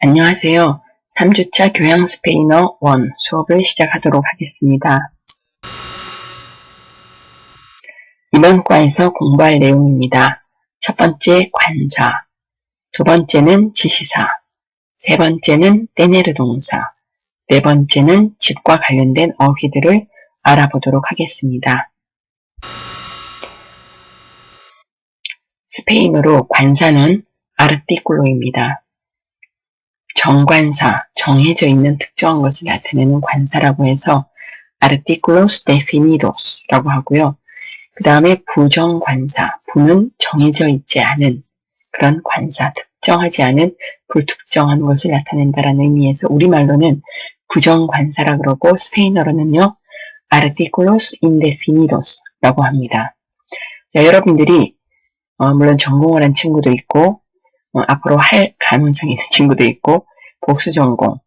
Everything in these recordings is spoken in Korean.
안녕하세요. 3주차 교양 스페인어 1 수업을 시작하도록 하겠습니다. 이번 과에서 공부할 내용입니다. 첫 번째 관사, 두 번째는 지시사, 세 번째는 tener 동사, 네 번째는 집과 관련된 어휘들을 알아보도록 하겠습니다. 스페인어로 관사는 아르티쿨로입니다. 정관사, 정해져 있는 특정한 것을 나타내는 관사라고 해서 artículos definidos 라고 하고요. 그 다음에 부정관사, 부는 정해져 있지 않은 그런 관사, 특정하지 않은 불특정한 것을 나타낸다라는 의미에서 우리말로는 부정관사라 그러고 스페인어로는요, artículos indefinidos 라고 합니다. 자, 여러분들이 물론 전공을 한 친구도 있고 앞으로 할 가능성이 있는 친구도 있고 복수 전공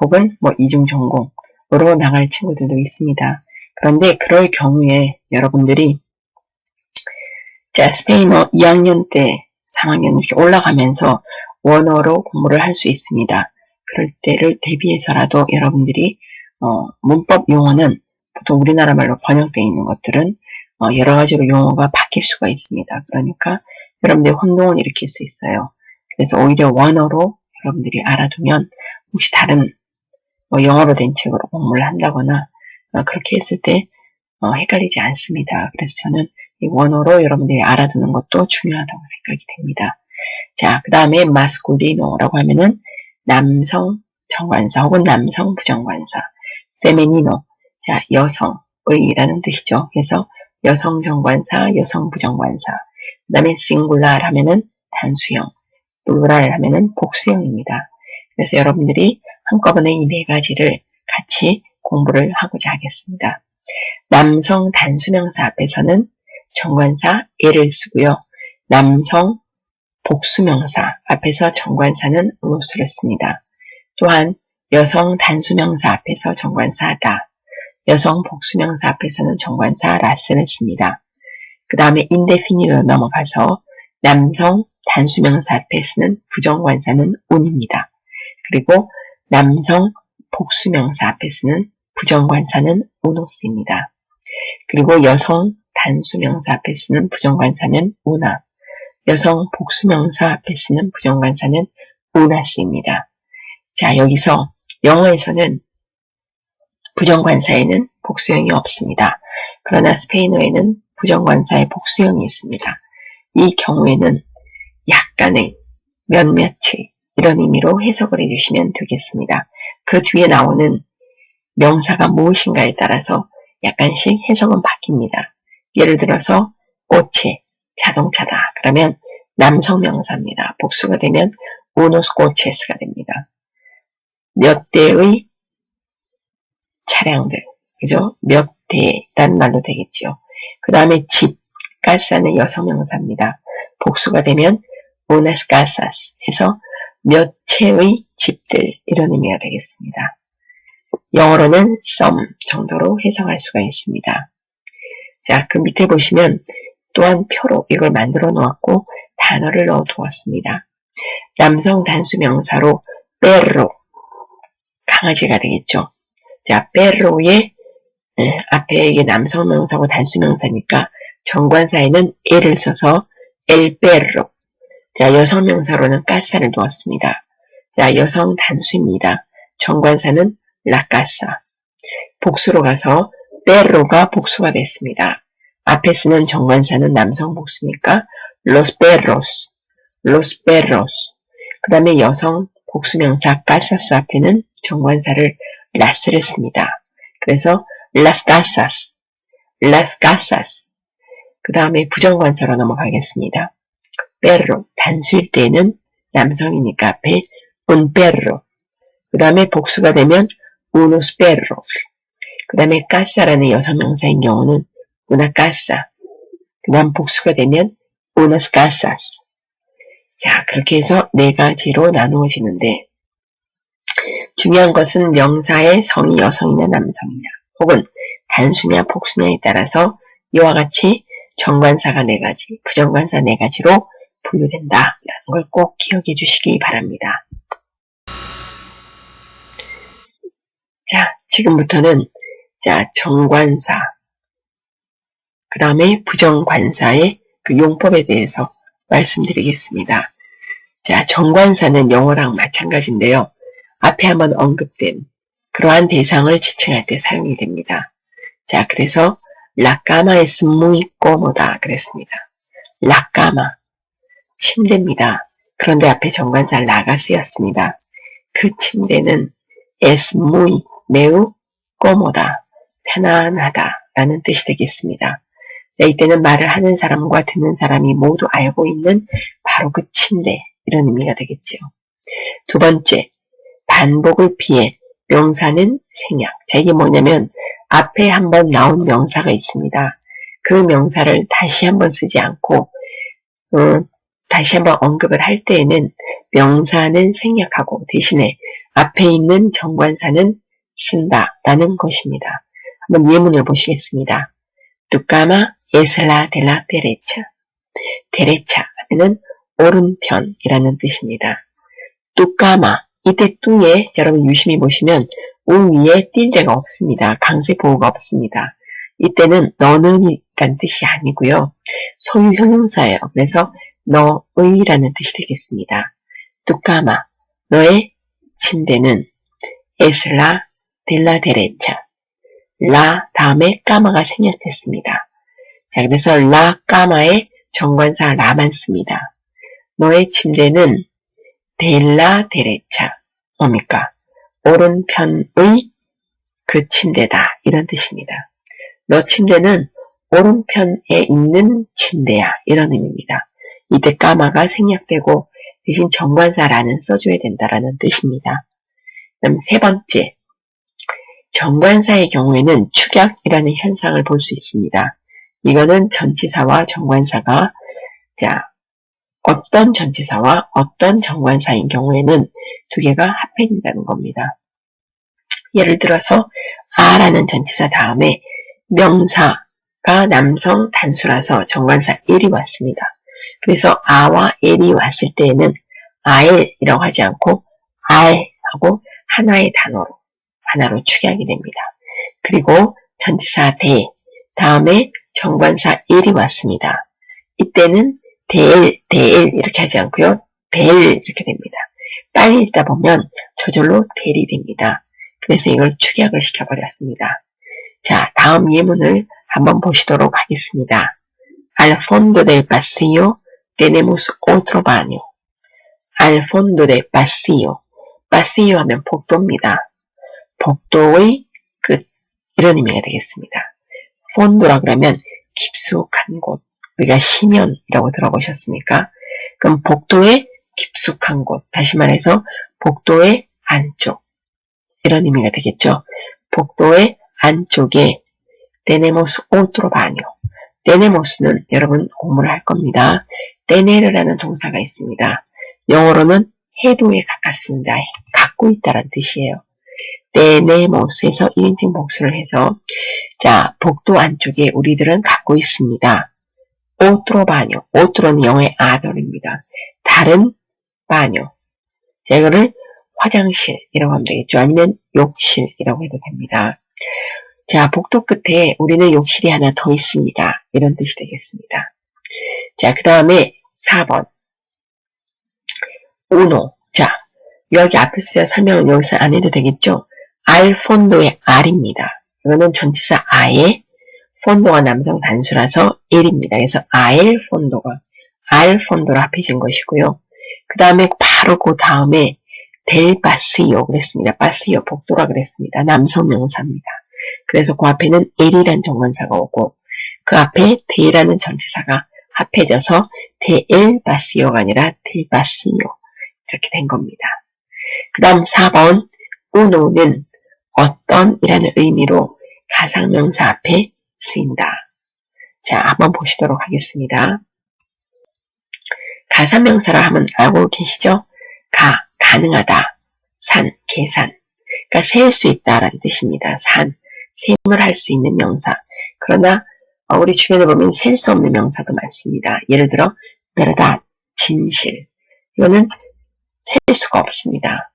혹은 이중 전공으로 나갈 친구들도 있습니다. 그런데 그럴 경우에 여러분들이 스페인어 2학년 때 3학년 이렇게 올라가면서 원어로 공부를 할 수 있습니다. 그럴 때를 대비해서라도 여러분들이 문법 용어는 보통 우리나라 말로 번역되어 있는 것들은 여러 가지로 용어가 바뀔 수가 있습니다. 그러니까 여러분들이 혼동을 일으킬 수 있어요. 그래서 오히려 원어로 여러분들이 알아두면 혹시 다른 영어로 된 책으로 공부를 한다거나 그렇게 했을 때 헷갈리지 않습니다. 그래서 저는 이 원어로 여러분들이 알아두는 것도 중요하다고 생각이 됩니다. 자, 그 다음에 masculino라고 하면은 남성 정관사 혹은 남성 부정관사, femenino, 자, 여성의라는 뜻이죠. 그래서 여성 정관사, 여성 부정관사. 그 다음에 singular 하면은 단수형, plural 하면은 복수형입니다. 그래서 여러분들이 한꺼번에 이 네 가지를 같이 공부를 하고자 하겠습니다. 남성 단수명사 앞에서는 정관사 에를 쓰고요. 남성 복수명사 앞에서 정관사는 los를 씁니다. 또한 여성 단수명사 앞에서 정관사 라, 여성 복수명사 앞에서는 정관사 las를 씁니다. 그 다음에 indefinido 넘어가서 남성 단수명사 앞에 쓰는 부정관사는 un입니다. 그리고 남성 복수명사 앞에 쓰는 부정관사는 unos입니다. 그리고 여성 단수명사 앞에 쓰는 부정관사는 una, 여성 복수명사 앞에 쓰는 부정관사는 unas입니다. 자, 여기서 영어에서는 부정관사에는 복수형이 없습니다. 그러나 스페인어에는 부정관사의 복수형이 있습니다. 이 경우에는 약간의 몇몇의 이런 의미로 해석을 해주시면 되겠습니다. 그 뒤에 나오는 명사가 무엇인가에 따라서 약간씩 해석은 바뀝니다. 예를 들어서 꽃에 자동차다. 그러면 남성 명사입니다. 복수가 되면 unos coches가 됩니다. 몇 대의 차량들, 그죠? 몇 대란 말로 되겠죠. 그 다음에 집, 가사는 여성 명사입니다. 복수가 되면 unas casas 해서 몇 채의 집들 이런 의미가 되겠습니다. 영어로는 some 정도로 해석할 수가 있습니다. 자, 그 밑에 보시면 또한 표로 이걸 만들어 놓았고 단어를 넣어 두었습니다. 남성 단수 명사로 perro, 강아지가 되겠죠. 자, perro의 앞에 이게 남성 명사고 단수 명사니까 정관사에는 el을 써서 el perro. 자, 여성 명사로는 casa를 두었습니다. 자, 여성 단수입니다. 정관사는 la casa. 복수로 가서 perro가 복수가 됐습니다. 앞에 쓰는 정관사는 남성 복수니까 los perros, los perros. 그 다음에 여성 복수명사 casas 앞에는 정관사를 las를 씁니다. 그래서 las casas, las casas. 그 다음에 부정관사로 넘어가겠습니다. perro, 단수일 때는 남성이니까 앞에 un perro. 그 다음에 복수가 되면 unos perros. 그 다음에 casa라는 여성명사인 경우는 una casa. 그 다음 복수가 되면 unas casas. 자, 그렇게 해서 네 가지로 나누어지는데 중요한 것은 명사의 성이 여성이냐 남성이냐 혹은 단수냐 복수냐에 따라서 이와 같이 정관사가 4가지, 부정관사 4가지로 분류된다라는 걸 꼭 기억해 주시기 바랍니다. 지금부터는 자, 정관사, 그 다음에 부정관사의 그 용법에 대해서 말씀드리겠습니다. 자, 정관사는 영어랑 마찬가지인데요. 앞에 한번 언급된 그러한 대상을 지칭할 때 사용이 됩니다. 자, 그래서 La cama es muy cómoda 그랬습니다. La cama, 침대입니다. 그런데 앞에 정관사 라가 쓰였습니다. 그 침대는 es muy, 매우 cómoda, 편안하다 라는 뜻이 되겠습니다. 자, 이때는 말을 하는 사람과 듣는 사람이 모두 알고 있는 바로 그 침대, 이런 의미가 되겠죠. 두 번째, 반복을 피해 명사는 생략. 자, 이게 뭐냐면 앞에 한번 나온 명사가 있습니다. 그 명사를 다시 한번 쓰지 않고 다시 한번 언급을 할 때에는 명사는 생략하고 대신에 앞에 있는 정관사는 쓴다라는 것입니다. 한번 예문을 보시겠습니다. Tu cama es la de la derecha. derecha 하면은 오른편이라는 뜻입니다. Tu cama, 이때 뚜에 여러분 유심히 보시면 우 위에 띌 데가 없습니다. 강세 보호가 없습니다. 이때는 너는 이란 뜻이 아니고요. 소유 형용사예요. 그래서 너의라는 뜻이 되겠습니다. Tu cama, 너의 침대는 es la de la derecha. 라 다음에 까마가 생략됐습니다. 자, 그래서 라 까마에 정관사 라만 씁니다. 너의 침대는 델라 데레차, 뭡니까? 오른편의 그 침대다, 이런 뜻입니다. 너 침대는 오른편에 있는 침대야, 이런 의미입니다. 이때 까마가 생략되고 대신 정관사 라는 써줘야 된다라는 뜻입니다. 그다음 세 번째, 정관사의 경우에는 축약이라는 현상을 볼 수 있습니다. 이거는 전치사와 정관사가 어떤 전치사와 어떤 정관사인 경우에는 두 개가 합해진다는 겁니다. 예를 들어서 아라는 전치사 다음에 명사가 남성 단수라서 정관사 엘이 왔습니다. 그래서 아와 엘이 왔을 때에는 아엘이라고 하지 않고 알하고 하나의 하나로 축약이 됩니다. 그리고 전치사 대 다음에 정관사 엘이 왔습니다. 이때는 대엘 이렇게 하지 않고요. 델 이렇게 됩니다. 빨리 읽다 보면 저절로 델이 됩니다. 그래서 이걸 축약을 시켜버렸습니다. 자, 다음 예문을 한번 보시도록 하겠습니다. Al fondo del pasillo tenemos otro baño. Al fondo del pasillo. pasillo 하면 복도입니다. 복도의 끝, 이런 의미가 되겠습니다. 폰도라 그러면 깊숙한 곳, 우리가 심연이라고 들어보셨습니까? 그럼 복도의 깊숙한 곳, 다시 말해서 복도의 안쪽, 이런 의미가 되겠죠. 복도의 안쪽에 tenemos otro baño. tenemos는 여러분 공부를 할 겁니다. tener라는 동사가 있습니다. 영어로는 have에 가깝습니다. 갖고 있다는 뜻이에요. tenemos 에서 1인칭 복수를 해서 자, 복도 안쪽에 우리들은 갖고 있습니다. otro baño. otro는 영어의 other입니다. 다른 baño. 자, 이거를 화장실이라고 하면 되겠죠. 아니면 욕실이라고 해도 됩니다. 자, 복도 끝에 우리는 욕실이 하나 더 있습니다. 이런 뜻이 되겠습니다. 자, 그 다음에 4번. uno. 자, 여기 앞에서 설명은 여기서 안 해도 되겠죠? al fondo의 al입니다. 이거는 전치사 아에 폰도가 남성 단수라서 1입니다. 그래서 al fondo로 합해진 것이고요. 그 다음에 바로 그 다음에 del pasillo 그랬습니다. pasillo 복도라 그랬습니다. 남성 명사입니다. 그래서 그 앞에는 el이란 정관사가 오고 그 앞에 del이라는 전치사가 합해져서 del pasillo가 아니라 del pasillo 이렇게 된 겁니다. 그 다음 4번 uno는 어떤 이라는 의미로 가상명사 앞에 쓰인다. 자, 한번 보시도록 하겠습니다. 가상명사라 하면 알고 계시죠? 가능하다. 산, 계산. 그러니까 셀 수 있다라는 뜻입니다. 셈을 할 수 있는 명사. 그러나 우리 주변에 보면 셀 수 없는 명사도 많습니다. 예를 들어 verdad, 진실. 이거는 셀 수가 없습니다.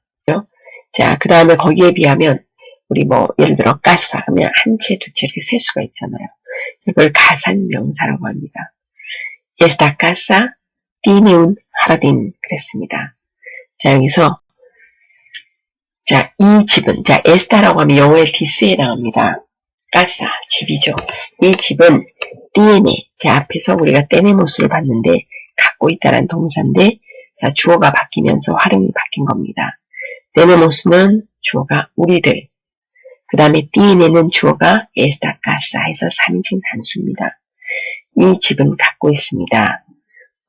자, 그 다음에 거기에 비하면 우리 뭐 예를 들어 casa 하면 한 채, 두 채 이렇게 셀 수가 있잖아요. 이걸 가산명사라고 합니다. Esta casa tiene un jardín 그랬습니다. 자, 여기서 자, 이 집은 자, esta라고 하면 영어의 this에 해당합니다. casa, 집이죠. 이 집은 tiene 자, 앞에서 우리가 tenemos를 봤는데 갖고 있다는 동사인데 자, 주어가 바뀌면서 활용이 바뀐 겁니다. tenemos는 주어가 우리들 그 다음에 tiene는 주어가 esta casa 해서 3인칭 단수입니다. 이 집은 갖고 있습니다.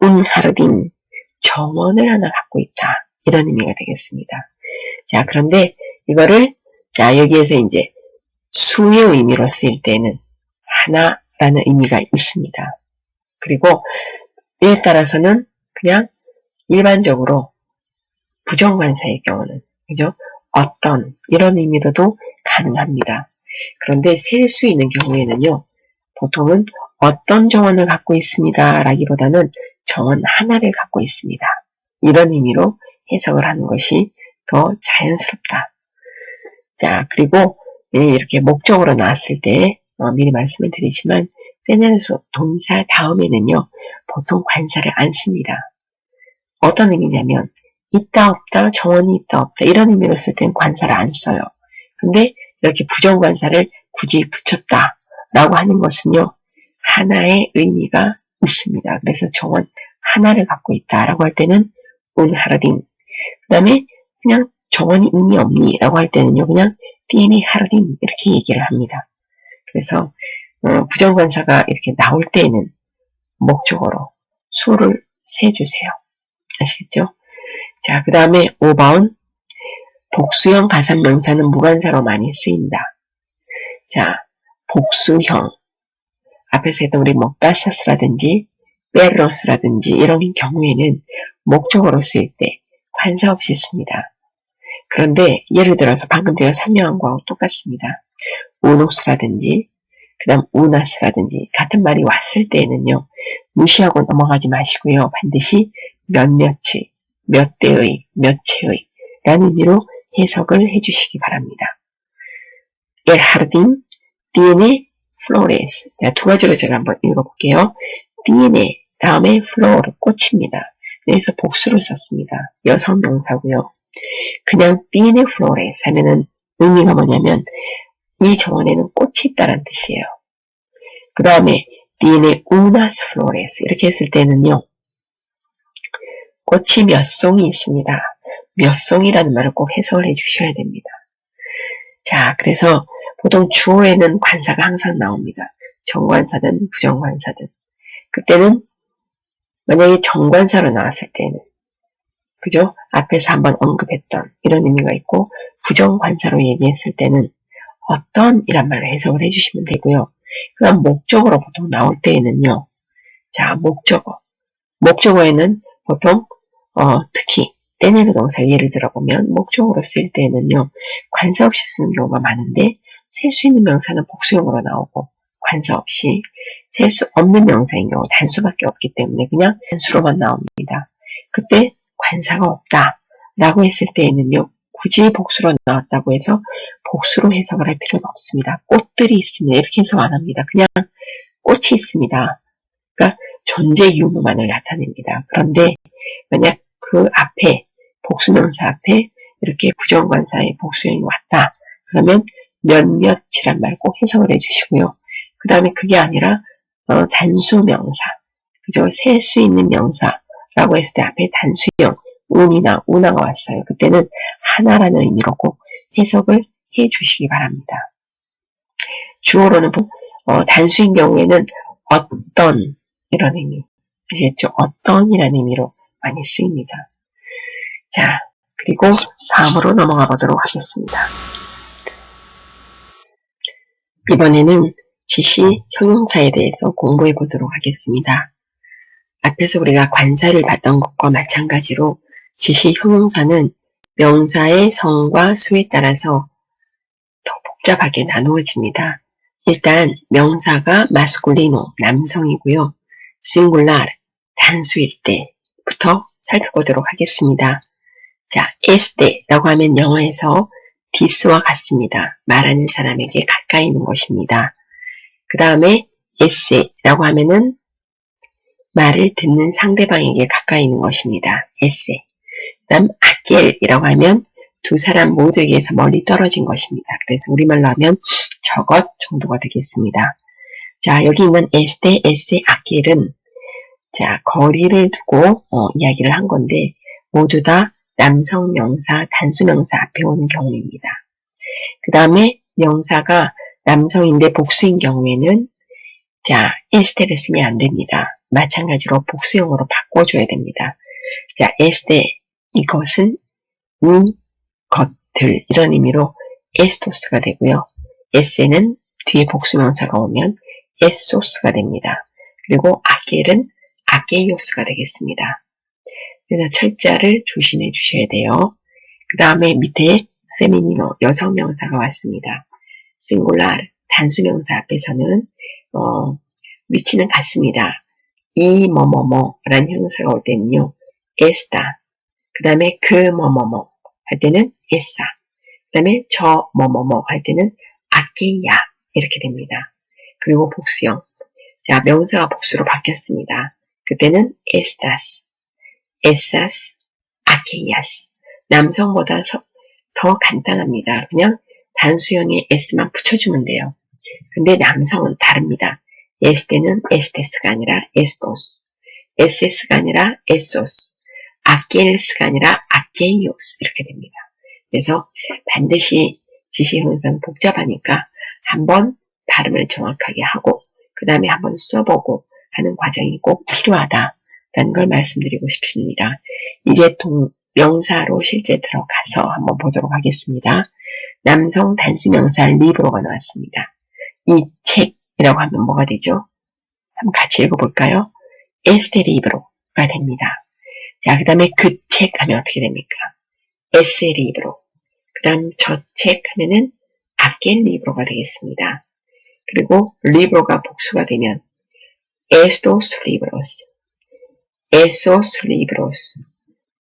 un jardín 정원을 하나 갖고 있다. 이런 의미가 되겠습니다. 자, 그런데 이거를 자, 여기에서 이제 수의 의미로 쓰일 때는 하나라는 의미가 있습니다. 그리고 이에 따라서는 그냥 일반적으로 부정관사의 경우는 그죠? 어떤 이런 의미로도 가능합니다. 그런데 셀 수 있는 경우에는요. 보통은 어떤 정원을 갖고 있습니다. 라기보다는 정원 하나를 갖고 있습니다. 이런 의미로 해석을 하는 것이 더 자연스럽다. 자, 그리고 이렇게 목적으로 나왔을 때 미리 말씀을 드리지만 때내서 동사 다음에는요. 보통 관사를 안 씁니다. 어떤 의미냐면 있다 없다, 정원이 있다 없다 이런 의미로 쓸 때는 관사를 안 써요. 근데 이렇게 부정관사를 굳이 붙였다 라고 하는 것은요. 하나의 의미가 있습니다. 그래서 정원 하나를 갖고 있다 라고 할 때는 un jardín 그 다음에 그냥 정원이 있니 없니 라고 할 때는요. 그냥 tiene jardín 이렇게 얘기를 합니다. 그래서 부정관사가 이렇게 나올 때에는 목적어로 수를 세주세요. 아시겠죠? 자, 그 다음에 5번 복수형 가산명사는 무관사로 많이 쓰인다. 자, 복수형 앞에서 했던 우리 뭐 까샤스라든지 페로스라든지 이런 경우에는 목적어로 쓰일 때 관사 없이 씁니다. 그런데 예를 들어서 방금 제가 설명한 거하고 똑같습니다. 우노스라든지 그 다음 우나스라든지 같은 말이 왔을 때에는요. 무시하고 넘어가지 마시고요. 반드시 몇몇의, 몇 대의, 몇 채의 라는 의미로 해석을 해주시기 바랍니다. El jardín tiene flores. 두 가지로 제가 한번 읽어볼게요. tiene 다음에 flor, 꽃입니다. 그래서 복수를 썼습니다. 여성 명사고요. 그냥 tiene flores 하면은 의미가 뭐냐면 이 정원에는 꽃이 있다는 뜻이에요. 그 다음에 tiene unas flores 이렇게 했을 때는요. 꽃이 몇 송이 있습니다. 몇 송이라는 말을 꼭 해석을 해주셔야 됩니다. 자, 그래서 보통 주어에는 관사가 항상 나옵니다. 정관사든 부정관사든. 그때는 만약에 정관사로 나왔을 때는 그죠? 앞에서 한번 언급했던 이런 의미가 있고 부정관사로 얘기했을 때는 어떤 이란 말을 해석을 해주시면 되고요. 그 다음 목적어로 보통 나올 때에는요. 자, 목적어에는 보통 특히 때내는 동사 예를 들어보면 목적어로 쓸 때에는요. 관사 없이 쓰는 경우가 많은데 셀 수 있는 명사는 복수형으로 나오고 관사 없이 셀 수 없는 명사인 경우 단수밖에 없기 때문에 그냥 단수로만 나옵니다. 그때 관사가 없다 라고 했을 때에는요. 굳이 복수로 나왔다고 해서 복수로 해석을 할 필요는 없습니다. 꽃들이 있습니다. 이렇게 해석 안 합니다. 그냥 꽃이 있습니다. 그러니까 존재 유무만을 나타냅니다. 그런데 만약 그 앞에 복수명사 앞에 이렇게 부정관사의 복수형이 왔다. 그러면 몇몇이란 말 꼭 해석을 해주시고요. 그 다음에 그게 아니라 단수명사, 그죠? 셀 수 있는 명사라고 했을 때 앞에 단수형 운이나 운하가 왔어요. 그때는 하나라는 의미로 꼭 해석을 해주시기 바랍니다. 주어로는 단수인 경우에는 어떤 이런 의미, 아시겠죠? 어떤이라는 의미로 많이 쓰입니다. 자, 그리고 다음으로 넘어가 보도록 하겠습니다. 이번에는 지시 형용사에 대해서 공부해 보도록 하겠습니다. 앞에서 우리가 관사를 봤던 것과 마찬가지로 지시 형용사는 명사의 성과 수에 따라서 더 복잡하게 나누어집니다. 일단 명사가 마스쿨리노, 남성이고요. 싱굴라르, 단수일 때부터 살펴보도록 하겠습니다. 자, este 라고 하면 영어에서 this와 같습니다. 말하는 사람에게 가까이 있는 것입니다. 그 다음에 esse라고 하면은 말을 듣는 상대방에게 가까이 있는 것입니다. esse. 그 다음 아겔이라고 하면 두 사람 모두에게서 멀리 떨어진 것입니다. 그래서 우리말로 하면 저것 정도가 되겠습니다. 자, 여기 있는 este, esse, 아겔은 자, 거리를 두고 이야기를 한 건데 모두 다 남성 명사, 단수 명사 앞에 오는 경우입니다. 그 다음에 명사가 남성인데 복수인 경우에는 자, este를 쓰면 안 됩니다. 마찬가지로 복수형으로 바꿔줘야 됩니다. 자, este 이것은 이 것들 이런 의미로 에스토스가 되고요. esse는 뒤에 복수명사가 오면 에소스가 됩니다. 그리고 아겔은 아게이오스가 되겠습니다. 그래서 철자를 조심해 주셔야 돼요. 그 다음에 밑에 페미니노 여성명사가 왔습니다. 싱글라 단수명사 앞에서는 위치는 같습니다. 이 뭐뭐뭐라는 형용사가 올 때는요. 에스타 그 다음에 그 뭐뭐뭐 할 때는 에사 그 다음에 저 뭐뭐뭐 할 때는 아케이야 이렇게 됩니다. 그리고 복수형 자 명사가 복수로 바뀌었습니다. 그때는 에스타스 에사스 아케이아스 남성보다 더 간단합니다. 그냥 단수형에 s만 붙여주면 돼요. 근데 남성은 다릅니다. 에스테는 에스테스가 아니라 에스토스 에세스가 아니라 에소스 아케일스가 아니라 아케이오스 이렇게 됩니다. 그래서 반드시 지시형용사는 복잡하니까 한번 발음을 정확하게 하고 그 다음에 한번 써보고 하는 과정이 꼭 필요하다라는 걸 말씀드리고 싶습니다. 이제 명사로 실제 들어가서 한번 보도록 하겠습니다. 남성 단수명사 리브로가 나왔습니다. 이 책이라고 하면 뭐가 되죠? 한번 같이 읽어볼까요? 에스테 리브로가 됩니다. 자, 그 다음에 그 책 하면 어떻게 됩니까? 에세 리브로. 그 다음 저 책 하면은 아겔 리브로가 되겠습니다. 그리고 리브로가 복수가 되면 에스토스 리브로스, 에소스 리브로스,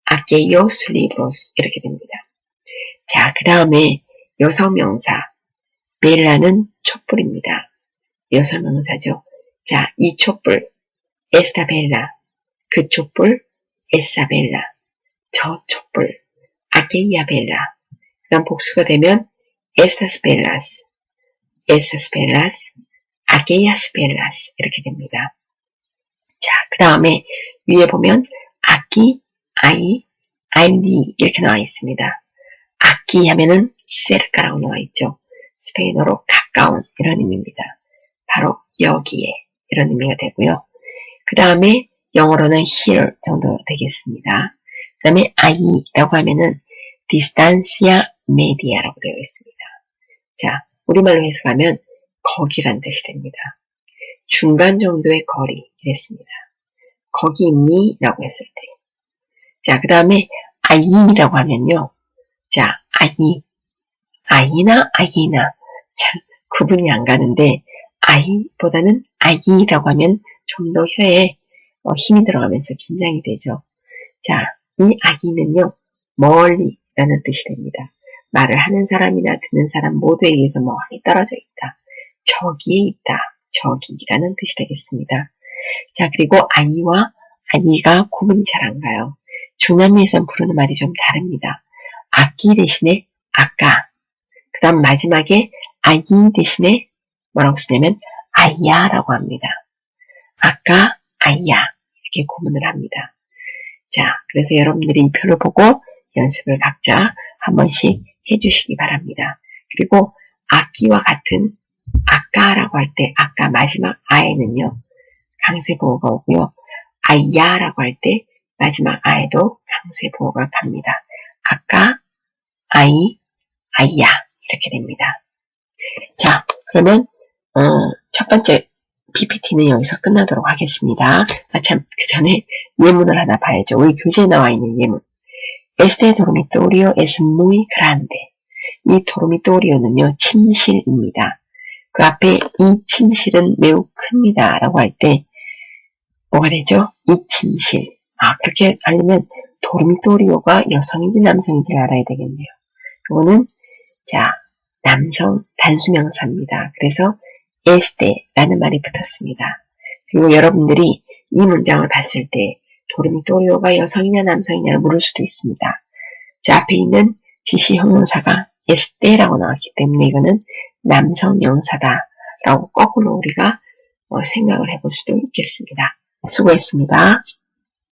아게이오스 리브로스 이렇게 됩니다. 자, 그 다음에 여성명사 벨라는 촛불입니다. 여성명사죠. 자, 이 촛불 에스타벨라, 그 촛불 에사벨라, 저 촛불 아게이아벨라. 그 다음 복수가 되면 에스타스벨라스, 에사스벨라스, 아게이아스벨라스 이렇게 됩니다. 자, 그 다음에 위에 보면 아기, 아이, 알리 이렇게 나와 있습니다. 아기 하면은 세르카라고 나와 있죠. 스페인어로 가까운 이런 의미입니다. 바로 여기에 이런 의미가 되고요. 그 다음에 영어로는 here 정도 되겠습니다. 그 다음에 아이라고 하면은 distancia media라고 되어 있습니다. 자, 우리말로 해석하면 거기란 뜻이 됩니다. 중간 정도의 거리 이랬습니다. 거기 있니? 라고 했을 때. 자, 그 다음에 아이라고 하면요. 자, 아이나 아이나 참 구분이 안 가는데 아이보다는 아이라고 하면 좀 더 혀에 힘이 들어가면서 긴장이 되죠. 자, 이 아기는요. 멀리라는 뜻이 됩니다. 말을 하는 사람이나 듣는 사람 모두에게서 멀리 떨어져 있다. 저기에 있다. 저기라는 뜻이 되겠습니다. 자, 그리고 아이와 아니가 구분이 잘 안 가요. 중남미에선 부르는 말이 좀 다릅니다. 아기 대신에 아까, 그 다음 마지막에 아이 대신에 뭐라고 쓰냐면 아이야라고 합니다. 아까, 아이야 이렇게 구분을 합니다. 자, 그래서 여러분들이 이 표를 보고 연습을 각자 한 번씩 해주시기 바랍니다. 그리고 아기와 같은 아까라고 할 때 아까 마지막 아에는요. 강세보호가 오고요. 아이야라고 할 때 마지막 아에도 강세보호가 갑니다. 아까, 아이, 아이야 이렇게 됩니다. 자, 그러면 첫 번째 PPT는 여기서 끝나도록 하겠습니다. 참, 그 전에 예문을 하나 봐야죠. 우리 교재에 나와 있는 예문. Este dormitorio es muy grande. 이 도르미토리오는요, 침실입니다. 그 앞에 이 침실은 매우 큽니다. 라고 할 때, 뭐가 되죠? 이 침실. 그렇게 하려면 도르미토리오가 여성인지 남성인지 알아야 되겠네요. 이거는 자, 남성 단수명사입니다. 그래서 este라는 말이 붙었습니다. 그리고 여러분들이 이 문장을 봤을 때 도르미토리오가 여성이냐 남성이냐를 물을 수도 있습니다. 자, 앞에 있는 지시 형용사가 este라고 나왔기 때문에 이거는 남성 명사다라고 거꾸로 우리가 생각을 해볼 수도 있겠습니다. 수고했습니다.